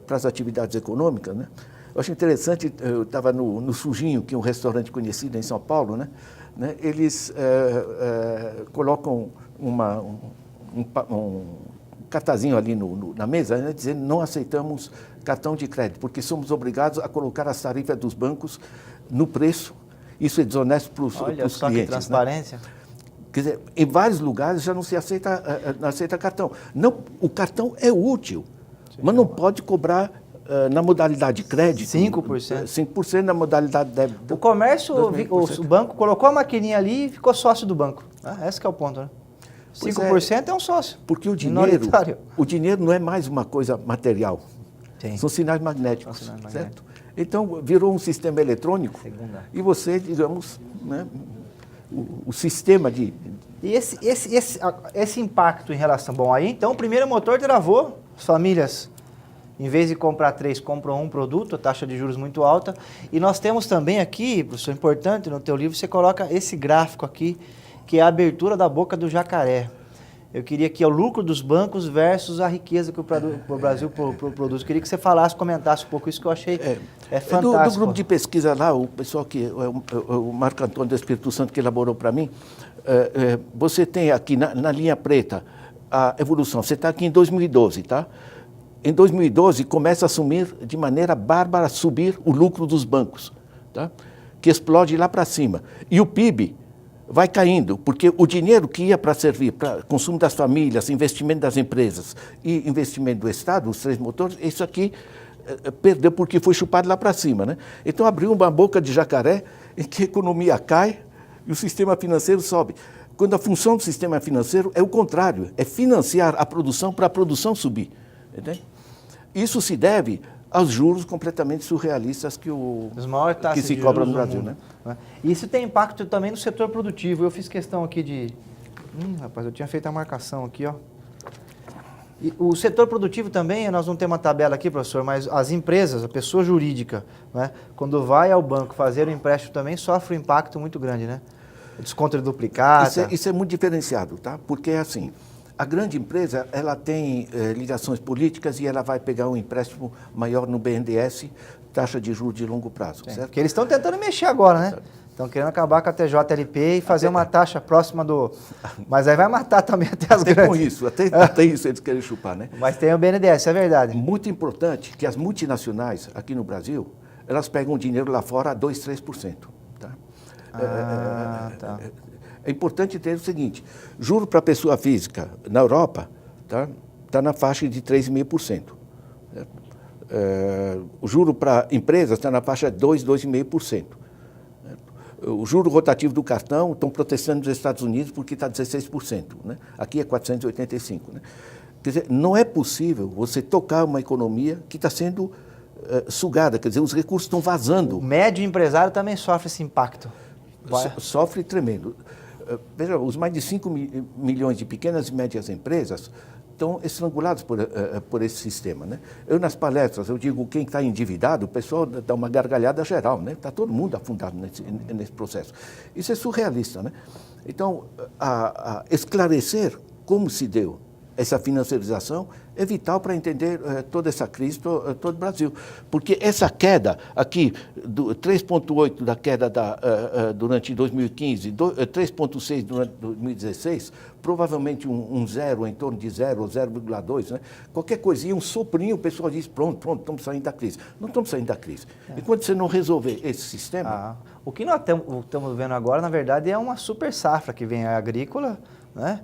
para as atividades econômicas, né? Eu acho interessante, eu estava no Sujinho, que é um restaurante conhecido em São Paulo, né? Eles colocam um cartazinho ali na mesa, né, dizendo não aceitamos cartão de crédito, porque somos obrigados a colocar as tarifas dos bancos no preço. Isso é desonesto para os clientes. Olha só que transparência. Né? Quer dizer, em vários lugares já não se aceita cartão. Não, o cartão é útil, mas não pode cobrar na modalidade crédito. 5%. 5% na modalidade débito. O comércio, o banco colocou a maquininha ali e ficou sócio do banco. Esse que é o ponto, né? 5% é um sócio. Porque o dinheiro não é mais uma coisa material. Sim. São sinais magnéticos, certo? Então, virou um sistema eletrônico e você, digamos, né, o sistema de... E esse impacto em relação... Bom, aí então o primeiro motor travou, as famílias... Em vez de comprar 3, compram um produto, a taxa de juros muito alta. E nós temos também aqui, professor, importante, no teu livro você coloca esse gráfico aqui, que é a abertura da boca do jacaré. Eu queria que é o lucro dos bancos versus a riqueza que o Brasil produz. Eu queria que você falasse, comentasse um pouco isso, que eu achei fantástico. Do grupo de pesquisa lá, o pessoal o Marco Antônio do Espírito Santo que elaborou para mim, você tem aqui na linha preta a evolução. Você está aqui em 2012, tá? Em 2012, começa a assumir de maneira bárbara subir o lucro dos bancos, tá? Que explode lá para cima. E o PIB vai caindo, porque o dinheiro que ia para servir para consumo das famílias, investimento das empresas e investimento do Estado, os 3 motores, isso aqui perdeu porque foi chupado lá para cima, né? Então abriu uma boca de jacaré em que a economia cai e o sistema financeiro sobe. Quando a função do sistema financeiro é o contrário, é financiar a produção para a produção subir. Entende? Isso se deve aos juros completamente surrealistas que se cobra no Brasil, né? Isso tem impacto também no setor produtivo. Eu fiz questão aqui de... rapaz, eu tinha feito a marcação aqui, ó. E o setor produtivo também, nós não temos uma tabela aqui, professor, mas as empresas, a pessoa jurídica, né, quando vai ao banco fazer o empréstimo também sofre um impacto muito grande, né? O desconto duplicata. Isso é muito diferenciado, tá? Porque é assim... A grande empresa, ela tem ligações políticas e ela vai pegar um empréstimo maior no BNDES, taxa de juros de longo prazo, certo? Porque eles estão tentando mexer agora, né? Estão querendo acabar com a TJLP e fazer uma taxa próxima do... Mas aí vai matar também até as grandes. Com isso, até isso eles querem chupar, né? Mas tem o BNDES, é verdade. Muito importante que as multinacionais aqui no Brasil, elas pegam dinheiro lá fora a 2, 3%. Tá? Tá. É importante ter o seguinte, juro para pessoa física na Europa tá na faixa de 3,5%. O juro para empresas está na faixa de 2, 2,5%. O juro rotativo do cartão estão protestando nos Estados Unidos porque está 16%. Né? Aqui é 485%. Né? Quer dizer, não é possível você tocar uma economia que está sendo sugada, quer dizer, os recursos estão vazando. O médio empresário também sofre esse impacto. Sofre tremendo. Veja, os mais de 5 milhões de pequenas e médias empresas estão estrangulados por esse sistema, né? Eu, nas palestras, eu digo, quem está endividado, o pessoal dá uma gargalhada geral, né? Está todo mundo afundado nesse processo. Isso é surrealista, né? Então, esclarecer como se deu essa financiarização é vital para entender toda essa crise, todo o Brasil. Porque essa queda aqui, 3,8% da queda durante 2015, 3,6% durante 2016, provavelmente um zero, em torno de 0 ou 0,2%, né? Qualquer coisinha, um soprinho, o pessoal diz, pronto, estamos saindo da crise. Não estamos saindo da crise. Enquanto você não resolver esse sistema... O que nós estamos vendo agora, na verdade, é uma super safra que vem agrícola, né?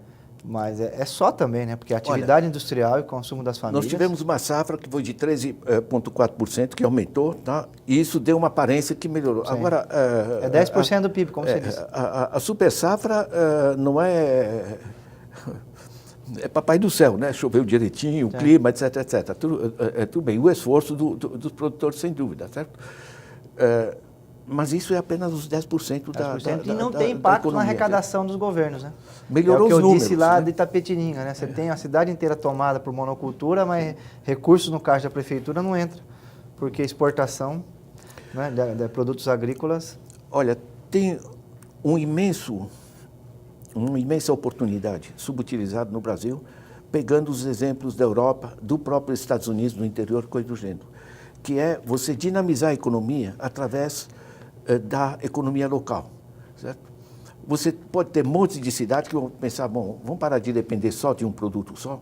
Mas é só também, né? Porque a atividade industrial e o consumo das famílias... Nós tivemos uma safra que foi de 13,4%, que aumentou, tá? E isso deu uma aparência que melhorou. Sim. Agora... é 10% do PIB, como você disse. A super safra não é... É papai do céu, né? Choveu direitinho, o clima, etc, etc. Tudo bem. O esforço dos produtores, sem dúvida, certo? Mas isso é apenas os 10% da e não tem impacto na arrecadação dos governos, né? Melhorou os números. Eu disse lá, né? de Itapetininga, né? Você tem a cidade inteira tomada por monocultura, mas recursos no caixa da prefeitura não entra, porque exportação, né, de produtos agrícolas... Olha, tem uma imensa oportunidade subutilizada no Brasil, pegando os exemplos da Europa, do próprio Estados Unidos, do interior, coisa do gênero, que é você dinamizar a economia através da economia local, certo? Você pode ter montes de cidades que vão pensar, bom, vamos parar de depender só de um produto só,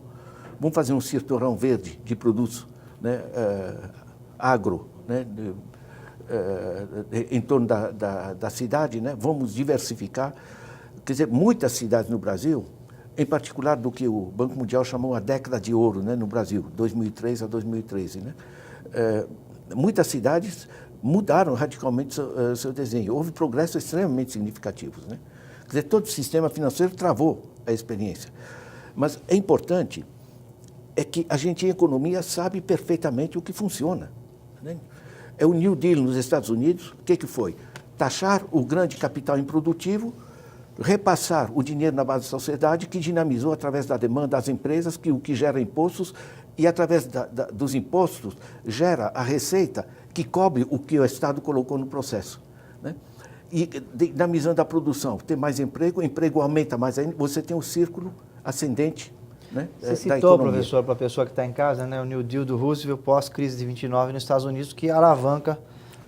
vamos fazer um cinturão verde de produtos, né, agro, né, em torno da cidade, né? Vamos diversificar. Quer dizer, muitas cidades no Brasil, em particular do que o Banco Mundial chamou a década de ouro, né, no Brasil, 2003 a 2013, né? Muitas cidades mudaram radicalmente seu desenho. Houve progressos extremamente significativos, né? Quer dizer, todo o sistema financeiro travou a experiência. Mas é importante que a gente, em economia, sabe perfeitamente o que funciona, né? É o New Deal nos Estados Unidos. O que foi? Taxar o grande capital improdutivo, repassar o dinheiro na base da sociedade, que dinamizou através da demanda das empresas, o que gera impostos, e através dos impostos gera a receita que cobre o que o Estado colocou no processo, né? E dinamizando a produção, tem mais emprego, o emprego aumenta mais ainda, você tem um círculo ascendente, né, Você citou, professor, para a pessoa que está em casa, né, o New Deal do Roosevelt pós-crise de 29 nos Estados Unidos, que alavanca,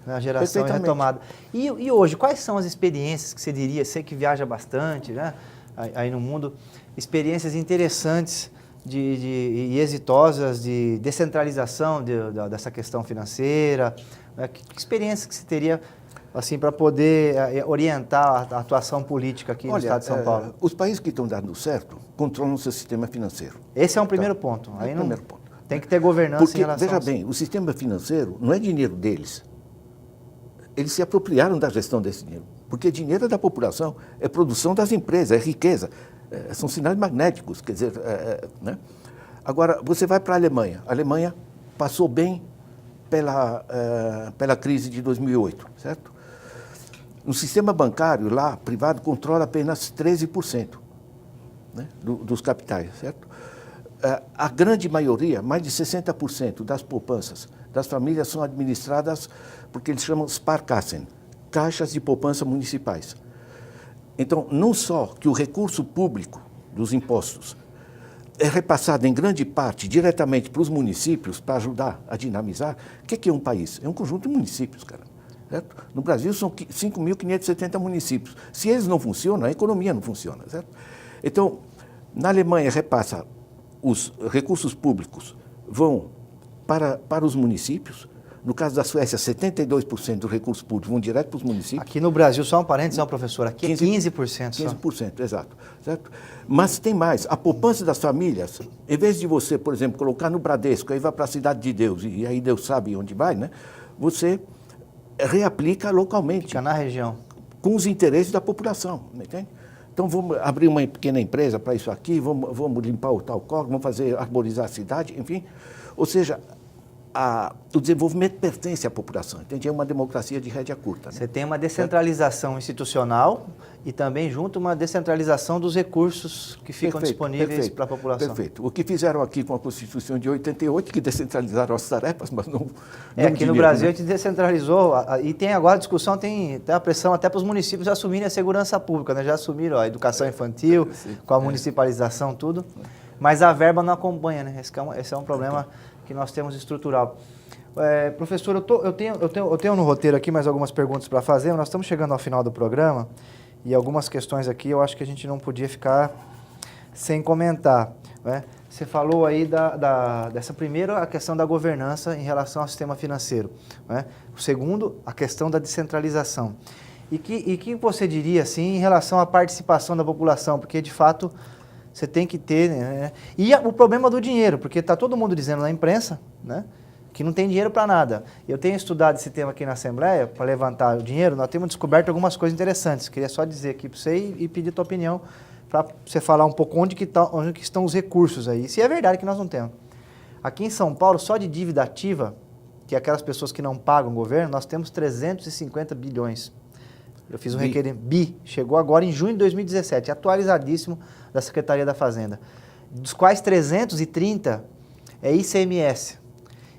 né, a geração e a retomada. E hoje, quais são as experiências que você diria, você que viaja bastante, né, aí no mundo, experiências interessantes e exitosas de descentralização dessa questão financeira, né? Que experiência que você teria assim, para poder orientar a atuação política aqui no estado de São Paulo? Os países que estão dando certo controlam o seu sistema financeiro. Esse é um primeiro ponto. Aí não, primeiro ponto. Tem que ter governança porque, em relação veja bem, o sistema financeiro não é dinheiro deles. Eles se apropriaram da gestão desse dinheiro. Porque dinheiro é da população, é produção das empresas, é riqueza. São sinais magnéticos, quer dizer, né? Agora, você vai para a Alemanha. A Alemanha passou bem pela crise de 2008, certo? No sistema bancário, lá, privado, controla apenas 13%, né, dos capitais, certo? A grande maioria, mais de 60% das poupanças das famílias são administradas porque eles chamam Sparkassen, caixas de poupança municipais. Então, não só que o recurso público dos impostos é repassado em grande parte diretamente para os municípios para ajudar a dinamizar. O que é um país? É um conjunto de municípios, cara. Certo? No Brasil são 5.570 municípios. Se eles não funcionam, a economia não funciona. Certo? Então, na Alemanha repassa os recursos públicos vão para os municípios. No caso da Suécia, 72% dos recursos públicos vão direto para os municípios. Aqui no Brasil, só um parênteses, não, professor, aqui 15% só. 15%, exato. Certo? Mas tem mais. A poupança das famílias, em vez de você, por exemplo, colocar no Bradesco, aí vai para a Cidade de Deus, e aí Deus sabe onde vai, né? Você reaplica localmente. Fica na região. Com os interesses da população, entende? Então vamos abrir uma pequena empresa para isso aqui, vamos limpar o tal córrego, vamos fazer arborizar a cidade, enfim. Ou seja, o desenvolvimento pertence à população, entende? É uma democracia de rédea curta. Né? Você tem uma descentralização institucional e também junto uma descentralização dos recursos que ficam disponíveis para a população. Perfeito. O que fizeram aqui com a Constituição de 88, que descentralizaram as tarefas, mas não aqui no Brasil a gente descentralizou e tem agora a discussão, tem a pressão até para os municípios assumirem a segurança pública, né? Já assumiram a educação infantil, com a municipalização, tudo, mas a verba não acompanha, né? Esse é um problema que nós temos estrutural. Professor, eu tenho no roteiro aqui mais algumas perguntas para fazer, nós estamos chegando ao final do programa e algumas questões aqui eu acho que a gente não podia ficar sem comentar. Né? Você falou aí dessa primeira, a questão da governança em relação ao sistema financeiro. Né? O segundo, a questão da descentralização. E que você diria assim em relação à participação da população? Porque, de fato, você tem que ter... Né? E o problema do dinheiro, porque está todo mundo dizendo na imprensa, né, que não tem dinheiro para nada. Eu tenho estudado esse tema aqui na Assembleia, para levantar o dinheiro, nós temos descoberto algumas coisas interessantes. Queria só dizer aqui para você e pedir a tua opinião, para você falar um pouco onde que estão os recursos aí. Se é verdade que nós não temos. Aqui em São Paulo, só de dívida ativa, que é aquelas pessoas que não pagam o governo, nós temos 350 bilhões. Eu fiz um requerimento, chegou agora em junho de 2017, atualizadíssimo da Secretaria da Fazenda, dos quais 330 é ICMS.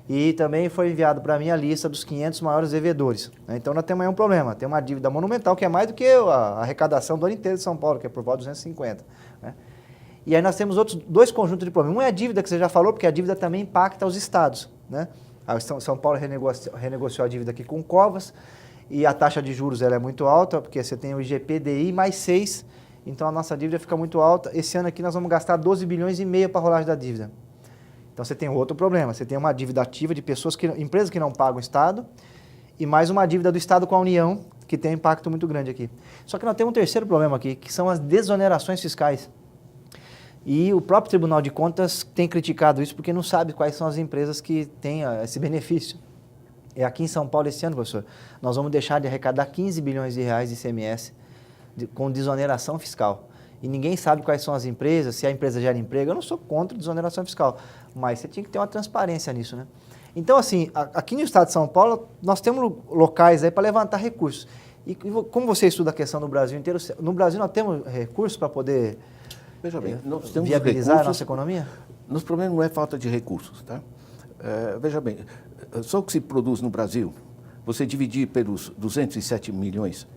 E também foi enviado para mim a lista dos 500 maiores devedores. Né? Então nós temos aí um problema, tem uma dívida monumental que é mais do que a arrecadação do ano inteiro de São Paulo, que é por volta de 250. Né? E aí nós temos outros dois conjuntos de problemas. Um é a dívida que você já falou, porque a dívida também impacta os estados. Né? São Paulo renegociou a dívida aqui com Covas, e a taxa de juros ela é muito alta, porque você tem o IGPDI mais 6, então a nossa dívida fica muito alta. Esse ano aqui nós vamos gastar 12 bilhões e meio para a rolagem da dívida. Então você tem outro problema, você tem uma dívida ativa de empresas que não pagam o Estado, e mais uma dívida do Estado com a União, que tem um impacto muito grande aqui. Só que nós temos um terceiro problema aqui, que são as desonerações fiscais. E o próprio Tribunal de Contas tem criticado isso, porque não sabe quais são as empresas que têm esse benefício. É aqui em São Paulo esse ano, professor, nós vamos deixar de arrecadar 15 bilhões de reais de ICMS com desoneração fiscal. E ninguém sabe quais são as empresas, se a empresa gera emprego. Eu não sou contra desoneração fiscal, mas você tinha que ter uma transparência nisso, né? Então, assim, aqui no estado de São Paulo, nós temos locais aí para levantar recursos. E como você estuda a questão do Brasil inteiro, no Brasil nós temos recursos para poder nós temos viabilizar a nossa economia? Nosso problema não é falta de recursos, tá? Veja bem, só o que se produz no Brasil, você dividir pelos 207 milhões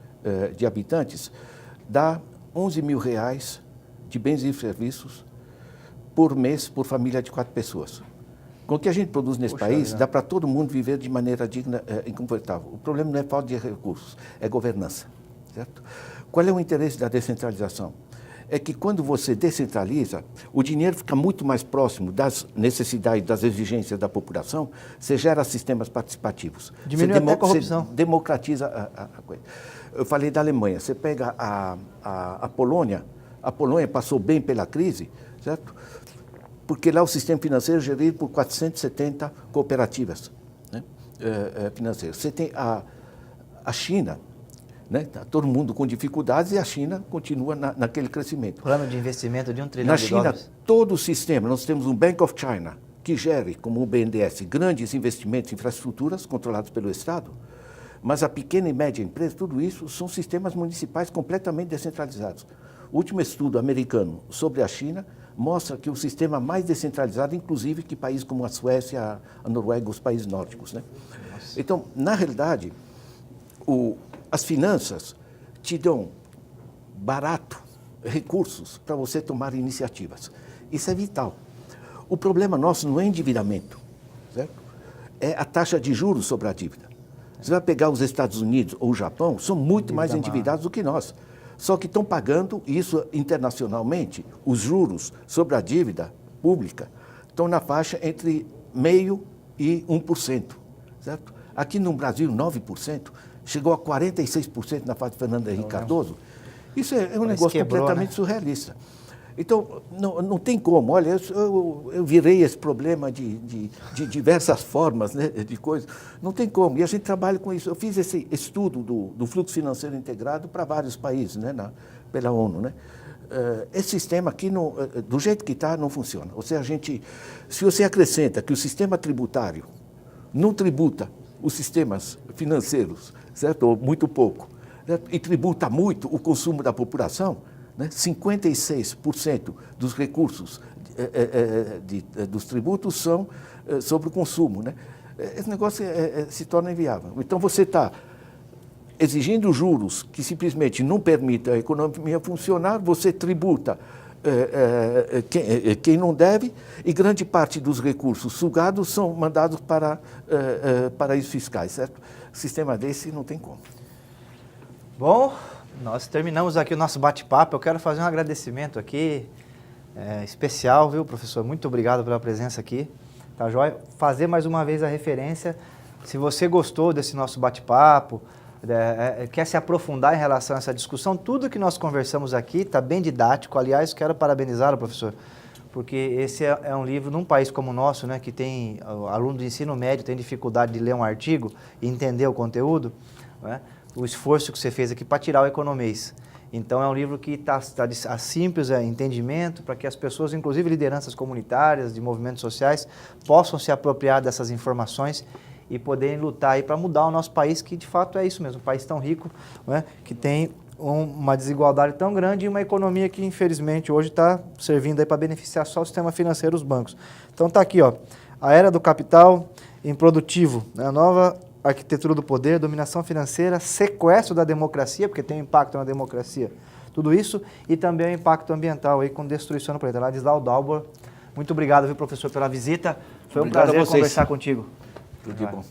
de habitantes, dá 11 mil reais de bens e serviços por mês por família de 4 pessoas. Com o que a gente produz nesse país, dá para todo mundo viver de maneira digna e confortável. O problema não é falta de recursos, é governança, certo? Qual é o interesse da descentralização? É que quando você descentraliza, o dinheiro fica muito mais próximo das necessidades, das exigências da população, você gera sistemas participativos. Diminui até a corrupção. Você democratiza a coisa. Eu falei da Alemanha, você pega a Polônia passou bem pela crise, certo? Porque lá o sistema financeiro é gerido por 470 cooperativas, né, financeiras. Você tem a China, né, tá todo mundo com dificuldades e a China continua naquele crescimento. Plano de investimento de $1 trilhão. Na China, todo o sistema, nós temos um Bank of China, que gere, como o BNDES, grandes investimentos em infraestruturas controlados pelo Estado, mas a pequena e média empresa, tudo isso são sistemas municipais completamente descentralizados. O último estudo americano sobre a China mostra que o sistema mais descentralizado, inclusive que países como a Suécia, a Noruega, os países nórdicos. Né? Então, na realidade, as finanças te dão barato recursos para você tomar iniciativas. Isso é vital. O problema nosso não é endividamento, certo? É a taxa de juros sobre a dívida. Você vai pegar os Estados Unidos ou o Japão, são muito mais endividados do que nós. Só que estão pagando isso internacionalmente, os juros sobre a dívida pública estão na faixa entre 0,5% e 1%, certo? Aqui no Brasil, 9%, chegou a 46% na fase de Fernando Henrique Cardoso. Isso é um negócio completamente surrealista. Então, não tem como. Olha, eu virei esse problema de diversas formas, né, de coisas. Não tem como. E a gente trabalha com isso. Eu fiz esse estudo do fluxo financeiro integrado para vários países, né, pela ONU, né? Esse sistema aqui, do jeito que está, não funciona. Ou seja, se você acrescenta que o sistema tributário não tributa os sistemas financeiros, certo? Ou muito pouco, certo? E tributa muito o consumo da população, né? 56% dos recursos dos tributos são sobre o consumo, né? Esse negócio se torna inviável. Então você está exigindo juros que simplesmente não permitem a economia funcionar, você tributa quem não deve, e grande parte dos recursos sugados são mandados para paraísos fiscais, certo? Sistema desse não tem como. Bom, nós terminamos aqui o nosso bate-papo. Eu quero fazer um agradecimento aqui especial, viu, professor? Muito obrigado pela presença aqui. Tá joia? Fazer mais uma vez a referência. Se você gostou desse nosso bate-papo, quer se aprofundar em relação a essa discussão, tudo que nós conversamos aqui está bem didático. Aliás, quero parabenizá-lo, professor, porque esse é um livro, num país como o nosso, né, que tem aluno do ensino médio, tem dificuldade de ler um artigo e entender o conteúdo, né, o esforço que você fez aqui para tirar o economês. Então, é um livro que está a simples entendimento para que as pessoas, inclusive lideranças comunitárias, de movimentos sociais, possam se apropriar dessas informações e poderem lutar aí para mudar o nosso país, que de fato é isso mesmo, um país tão rico, né, que tem uma desigualdade tão grande e uma economia que infelizmente hoje está servindo aí para beneficiar só o sistema financeiro, os bancos. Então está aqui, ó, a era do capital improdutivo, né, a nova arquitetura do poder, dominação financeira, sequestro da democracia, porque tem impacto na democracia, tudo isso, e também o impacto ambiental aí com destruição do planeta. Ladislau Dalbor, muito obrigado, viu, professor, pela visita. Foi um prazer conversar contigo. Tudo de bom.